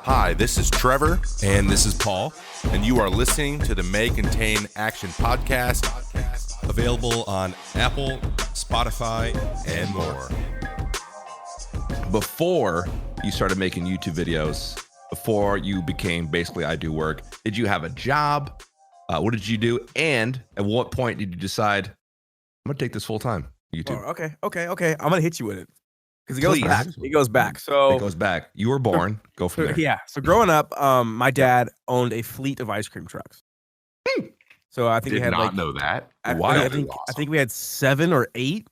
Hi, this is Trevor, and this is Paul, and you are listening to the May Contain Action podcast, available on Apple, Spotify, and more. Before you started making YouTube videos, before you became Basically I Do Work, did you have a job? What did you do? And at what point did you decide, I'm going to take this full time, YouTube? Oh, okay. I'm going to hit you with it. Because it goes back. It goes back. So it goes back. You were born. Go from there. Yeah. So growing up, my dad owned a fleet of ice cream trucks. So I think we had know that. I think we had 7 or 8.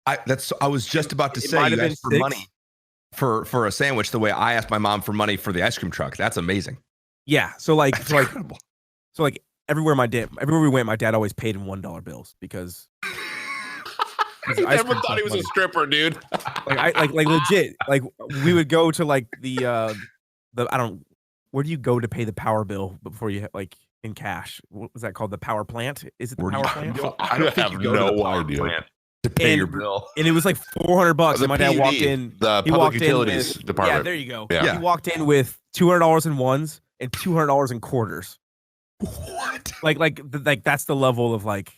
I was just about to say, you asked for 6. money for a sandwich the way I asked my mom for money for the ice cream truck. That's amazing. Yeah. So everywhere we went, my dad always paid in $1 bills because I never thought he was a stripper, dude. like legit. Like we would go to like the where do you go to pay the power bill before you in cash? What was that called? The power plant? Is it the power plant? I don't have no idea. To pay your bill. And it was like $400. And my dad walked in. The Public Utilities Department. Yeah, there you go. Yeah. He walked in with $200 in ones and $200 in quarters. What? Like that's the level of like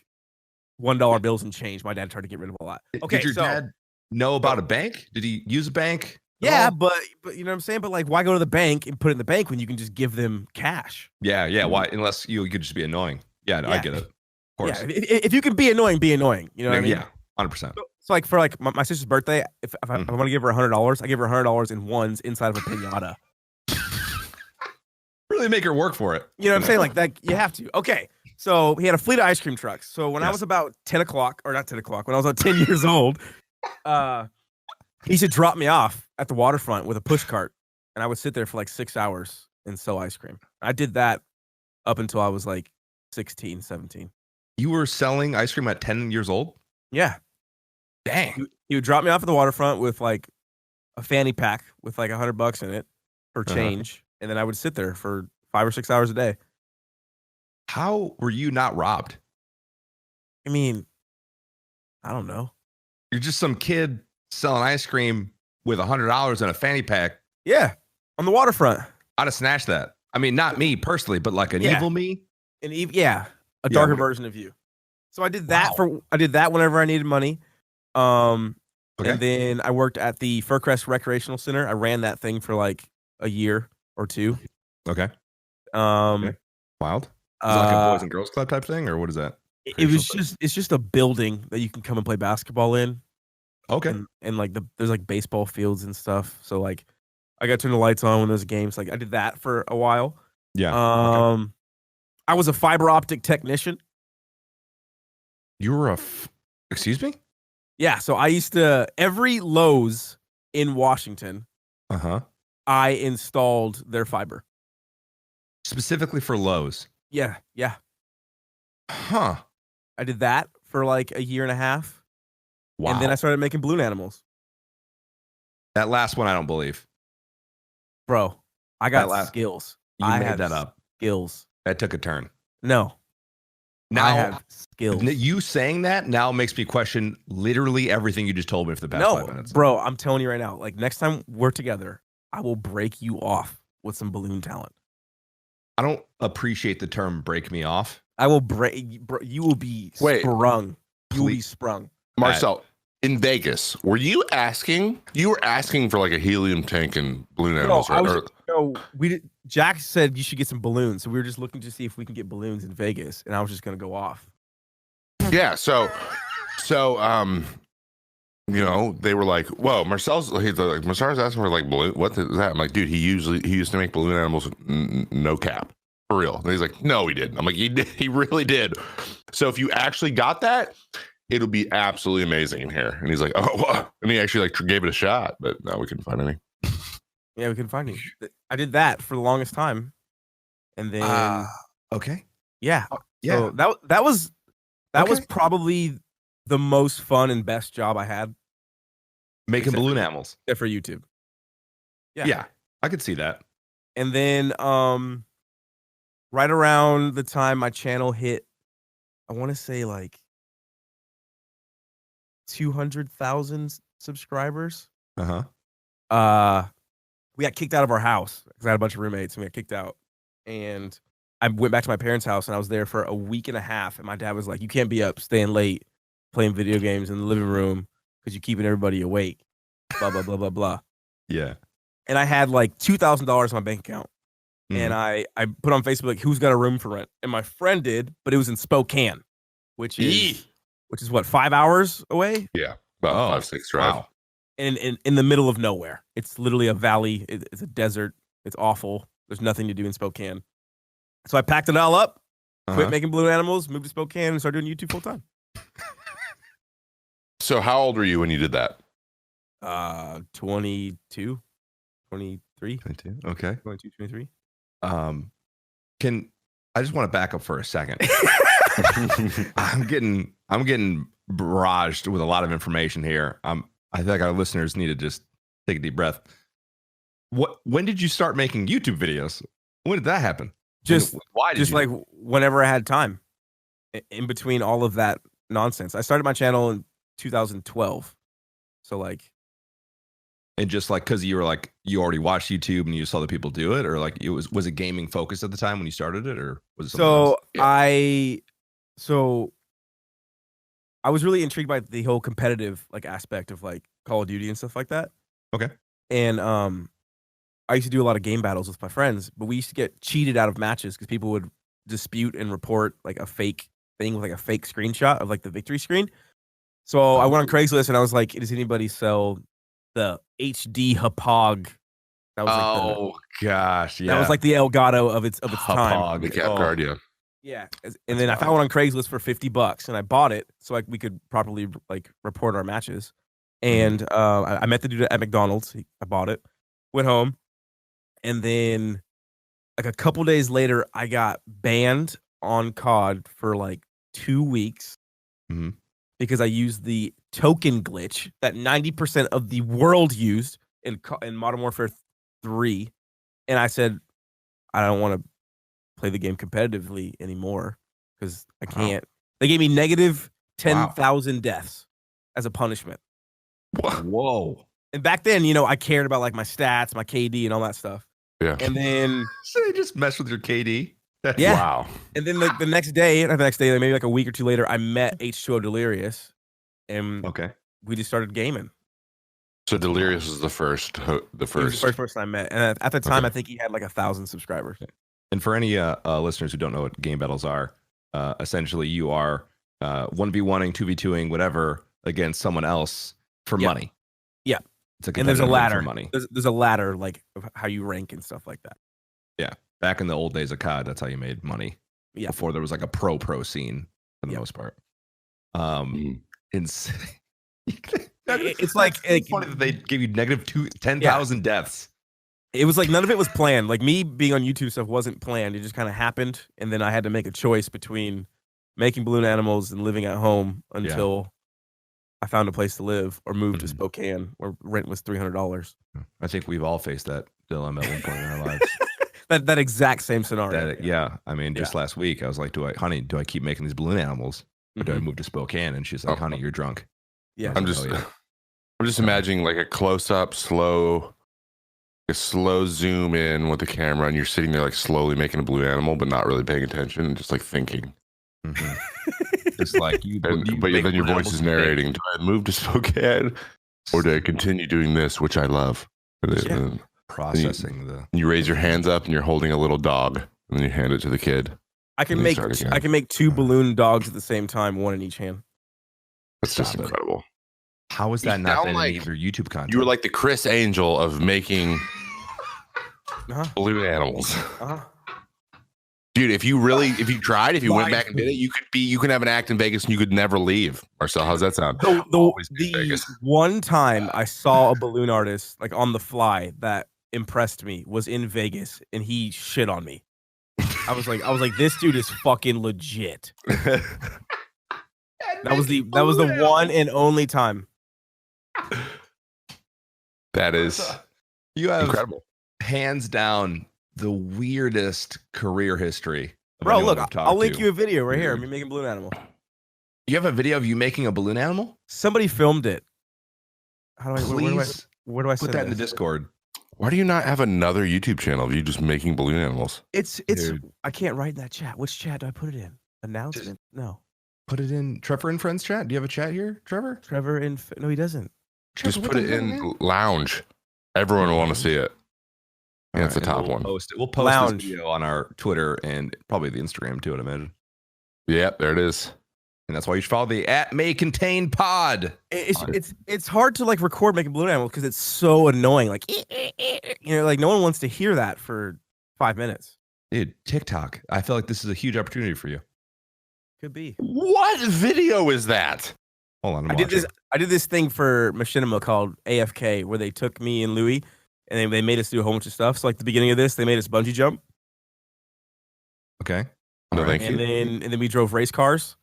$1 bills and change. My dad tried to get rid of a lot. Okay, did your dad know about a bank? Did he use a bank? Yeah, but you know what I'm saying? But like, why go to the bank and put it in the bank when you can just give them cash? Yeah. Why? Unless you could just be annoying. Yeah, I get it. Of course. Yeah, if you can be annoying, be annoying. You know what I mean? Yeah, 100%. So like for like my sister's birthday, if I want to give her $100, I give her $100 in ones inside of a pinata. Really make her work for it. You know what I'm saying? Like that, you have to. Okay. So he had a fleet of ice cream trucks. So when I was about 10 o'clock, or not 10 o'clock, when I was about 10 years old, he used to drop me off at the waterfront with a push cart. And I would sit there for like 6 hours and sell ice cream. I did that up until I was like 16, 17. You were selling ice cream at 10 years old? Yeah. Dang. He would drop me off at the waterfront with like a fanny pack with like $100 in it for change. And then I would sit there for 5 or 6 hours a day. How were you not robbed? I mean, I don't know. You're just some kid selling ice cream with $100 in a fanny pack. Yeah, on the waterfront. I'd have snatched that. I mean, not me personally, but like an evil me. A darker version of you. So I did that whenever I needed money. And then I worked at the Furcrest Recreational Center. I ran that thing for like a year or 2. Okay. Wild. Is it like a Boys and Girls Club type thing, or what is that? It's just a building that you can come and play basketball in. Okay. And like there's like baseball fields and stuff. So like I got to turn the lights on when there's games. Like I did that for a while. Yeah. I was a fiber optic technician. You were excuse me? Yeah. So I used to, every Lowe's in Washington, I installed their fiber. Specifically for Lowe's? Yeah. Huh. I did that for like a year and a half. Wow. And then I started making balloon animals. That last one, I don't believe. Bro, I got skills. You made that up. Skills. That took a turn. No. Now, I have skills. You saying that now makes me question literally everything you just told me for the past 5 minutes. Bro, I'm telling you right now, like next time we're together, I will break you off with some balloon talent. I don't appreciate the term break me off. I will break, bro, you will be sprung. You will be sprung. Marcel, in Vegas, were you asking for like a helium tank and balloon animals? Jack said you should get some balloons. So we were just looking to see if we can get balloons in Vegas. And I was just going to go off. Yeah. So, you know, they were like, whoa, Marcel's asking for like balloon. What is that? I'm like, dude, he used to make balloon animals with no cap. For real. And he's like, no, he didn't. I'm like, he really did. So if you actually got that, it'll be absolutely amazing in here. And he's like, oh, wow. And he actually like gave it a shot, but no, we couldn't find any. Yeah, we couldn't find any. I did that for the longest time. And then okay. Yeah. So that was probably the most fun and best job I had. Making balloon animals. Except for YouTube. Yeah. I could see that. And then right around the time my channel hit, I want to say like 200,000 subscribers. We got kicked out of our house because I had a bunch of roommates and we got kicked out. And I went back to my parents' house and I was there for a week and a half. And my dad was like, "You can't be up staying late playing video games in the living room because you're keeping everybody awake." Blah, blah, blah, blah, blah. Yeah. And I had like $2,000 in my bank account. And I put on Facebook, like, who's got a room for rent? And my friend did, but it was in Spokane, which is what, 5 hours away? Yeah. About 5-6 drive. Wow. And in the middle of nowhere. It's literally a valley. It's a desert. It's awful. There's nothing to do in Spokane. So I packed it all up, quit making balloon animals, moved to Spokane, and started doing YouTube full time. So how old were you when you did that? 22, 23. 22. Okay. 22, 23. I just want to back up for a second. I'm getting barraged with a lot of information here. I think our listeners need to just take a deep breath. When did you start making YouTube videos? When did that happen? Why? Just like whenever I had time, in between all of that nonsense. I started my channel in 2012, so like, and just like because you were like you already watched YouTube and you saw the people do it, or like was it gaming focused at the time when you started it, or was it something else? I was really intrigued by the whole competitive like aspect of like Call of Duty and stuff like that. Okay. And I used to do a lot of game battles with my friends, but we used to get cheated out of matches because people would dispute and report like a fake thing with like a fake screenshot of like the victory screen. So I went on Craigslist and I was like, does anybody sell the HD Hapog? That was gosh, yeah. That was like the Elgato of its time. The cap card, yeah. Yeah, and then I found one on Craigslist for $50, and I bought it so we could properly like report our matches. And I met the dude at McDonald's. I bought it, went home, and then like a couple days later, I got banned on COD for like 2 weeks because I used the token glitch that 90% of the world used in Modern Warfare 3, and I said I don't want to play the game competitively anymore because I can't. They gave me negative 10,000 deaths as a punishment. Whoa. And back then, I cared about like my stats, my KD, and all that stuff. Yeah. And then so they just messed with your KD. Yeah. Wow. And then the next day, maybe like a week or two later, I met H2O Delirious, and we just started gaming. So Delirious was the first. He was the first person I met, and at the time, I think he had like 1,000 subscribers. And for any listeners who don't know what game battles are, essentially you are 1v1ing, 2v2ing, whatever against someone else for money. Yeah. And there's a ladder. For money. There's a ladder like of how you rank and stuff like that. Yeah. Back in the old days of COD, that's how you made money. Yeah. Before there was like a pro scene for the most part. Insane. It's like funny that they gave you negative 10,000 deaths. It was like none of it was planned. Like me being on YouTube stuff wasn't planned. It just kind of happened, and then I had to make a choice between making balloon animals and living at home until I found a place to live or moved to Spokane, where rent was $300. I think we've all faced that dilemma at one point in our lives. that exact same scenario. I mean, just last week I was like, do I keep making these balloon animals, or do I move to Spokane? And she's like, honey, you're drunk. Yeah, I'm just imagining like a close up, slow zoom in with the camera, and you're sitting there like slowly making a balloon animal, but not really paying attention, and just like thinking. Just like you, but then your voice is narrating. Do I move to Spokane, or do I continue doing this, which I love? Processing you raise your hands up, and you're holding a little dog, and then you hand it to the kid. I can make 2 balloon dogs at the same time, one in each hand. That's just incredible. How is that not in any of your YouTube content? You were like the Chris Angel of making balloon animals. Dude, if you tried, if you went back and did it, you could have an act in Vegas and you could never leave. Marcel, how's that sound? The one time I saw a balloon artist like on the fly that impressed me was in Vegas, and he shit on me. I was like, this dude is fucking legit. That was the one and only time. That is you have incredible. Hands down the weirdest career history. Bro, look, I'll link you a video right here. Me making a balloon animal. You have a video of you making a balloon animal? Somebody filmed it. How do I? Where do I Put send that in the this? Discord. Why do you not have another YouTube channel of you just making balloon animals? It's. Dude. I can't write in that chat. Which chat do I put it in? Announcement? No. Put it in Trevor and Friends chat. Do you have a chat here, Trevor? Trevor in. No, he doesn't. Just Trevor, put what it the in hell, man? lounge. Everyone will want to see it. Yeah, it's the top we'll one. Post it. We'll post Lounge. this video on our Twitter and probably the Instagram too, I'd imagine. Yep, there it is. And that's why you should follow the @MayContainPod. It's hard to like record making balloon animals because it's so annoying. Like like no one wants to hear that for 5 minutes. Dude, TikTok. I feel like this is a huge opportunity for you. Could be. What video is that? Hold on. I did this thing for Machinima called AFK where they took me and Louie and they made us do a whole bunch of stuff. So like the beginning of this, they made us bungee jump. Okay. No, All right. thank you. And then we drove race cars.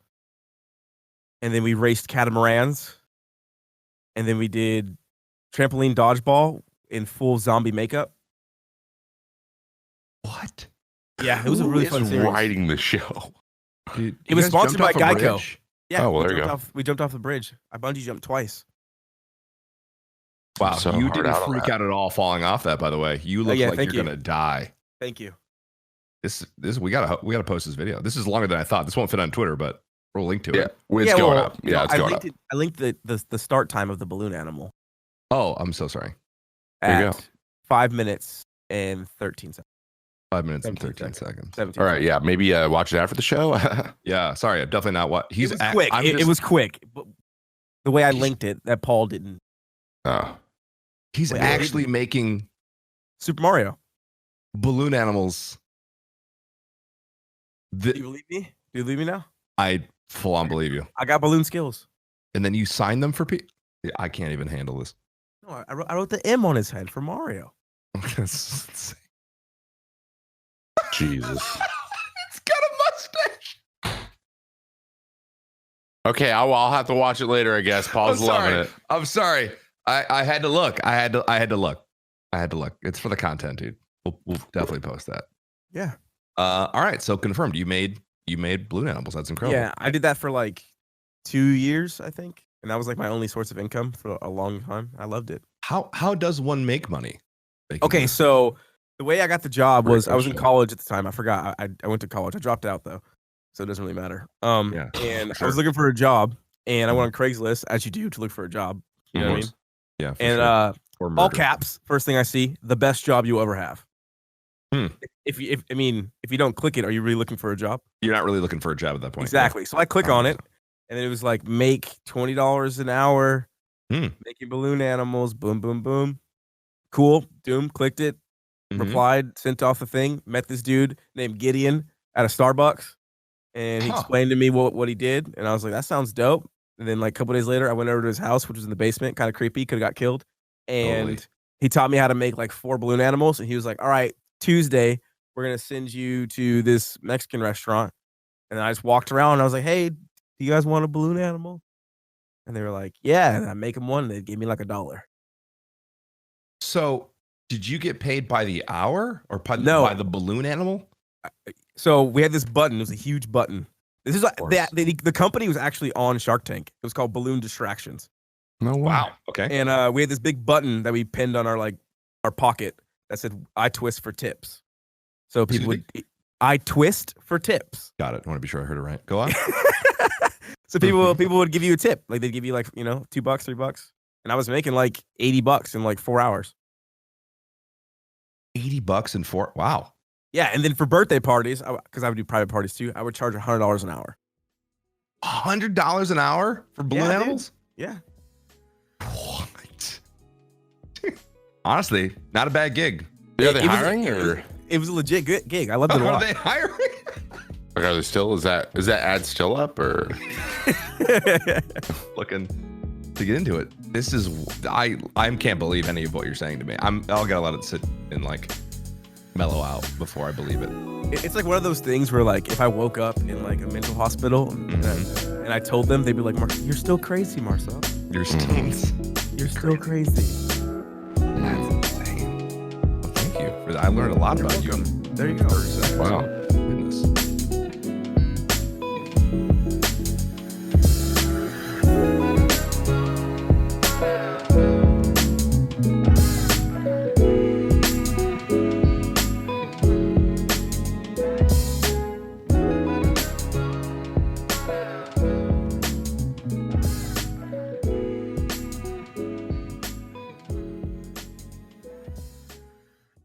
And then we raced catamarans. And then we did trampoline dodgeball in full zombie makeup. What? Yeah, it was a really fun series. Writing the show. Dude, It was you guys sponsored jumped by off a Geico. bridge? Yeah. Oh, well, there you go. We jumped off the bridge. I bungee jumped twice. Wow, So you hard didn't out on freak that. out at all falling off that, by the way. You look yeah, like thank you're you. gonna die. Thank you. This we gotta post this video. This is longer than I thought. This won't fit on Twitter, but we'll link to Yeah, it. it's going up. you Yeah, know, it's going up. I linked the start time of the balloon animal Oh, I'm so sorry. There you at go. 5 minutes and 13 seconds. 5 minutes and 17 13 seconds. 17 All right, yeah, maybe watch it after the show. Yeah, sorry, I'm definitely not what he's it was quick. It was quick. But the way I linked it, that Paul didn't. Oh, He's Wait, actually making Super Mario. balloon animals. Do you believe me? Do you believe me now? I full on believe you. I got balloon skills. And then you sign them for people. I can't even handle this. No, I wrote the M on his head for Mario. That's insane. Jesus. It's got a mustache. Okay, I'll have to watch it later, I guess. Paul's loving it. I'm sorry. I had to look. I had to look. It's for the content, dude. We'll definitely post that. Yeah. All right. So confirmed. You made balloon animals. That's incredible. Yeah, I did that for like 2 years, I think. And that was like my only source of income for a long time. I loved it. How does one make money? Okay, so the way I got the job Great was I was in question. college at the time. I forgot. I went to college. I dropped out though, so it doesn't really matter. Yeah, And sure. I was looking for a job, and I went on Craigslist as you do to look for a job. You know what I mean? Yeah. For And sure. Or all murder. caps. First thing I see, the best job you will ever have. Hmm. If you don't click it, are you really looking for a job? You're not really looking for a job at that point. Exactly. So I click on it, and it was like make $20 an hour, making balloon animals. Boom, boom, boom. Cool. Doom. Clicked it. Mhm. Replied. Sent off the thing. Met this dude named Gideon at a Starbucks, and he Huh. explained to me what he did, and I was like, that sounds dope. And then like a couple days later, I went over to his house, which was in the basement, kind of creepy. Could have got killed. And Totally. he taught me how to make like 4 balloon animals, and he was like, all right, Tuesday, we're gonna send you to this Mexican restaurant. And I just walked around and I was like, hey, do you guys want a balloon animal? And they were like, yeah. And I make them one, and they gave me like $1. So did you get paid by the hour or No. by the balloon animal? So we had this button. It was a huge button. This is course. the company was actually on Shark Tank. It was called Balloon Distractions. No way. Wow. Okay. And we had this big button that we pinned on our pocket that said "I twist for tips." So people Excuse would "I twist for tips." Got it. I want to be sure I heard it right. Go on. So people would give you a tip, like they'd give you like $2, $3, and I was making like $80 in like 4 hours. $80 and 4. Wow. Yeah, and then for birthday parties, because I would do private parties too, I would charge $100 an hour. $100 an hour for balloon Yeah, dude. animals? Yeah, What? Honestly, not a bad gig. Are they It was- hiring or it was a legit good gig. I loved it a Are lot. they hiring? like, are they still? Is that ad still up or? Looking to get into it. This is I can't believe any of what you're saying to me. I'll gotta let it sit and like mellow out before I believe it. It's like one of those things where like if I woke up in like a mental hospital and I told them, they'd be like, "You're still crazy, Marcel. You're still You're still crazy." That's insane. Well, thank you. I learned a lot about you. There you go. Wow.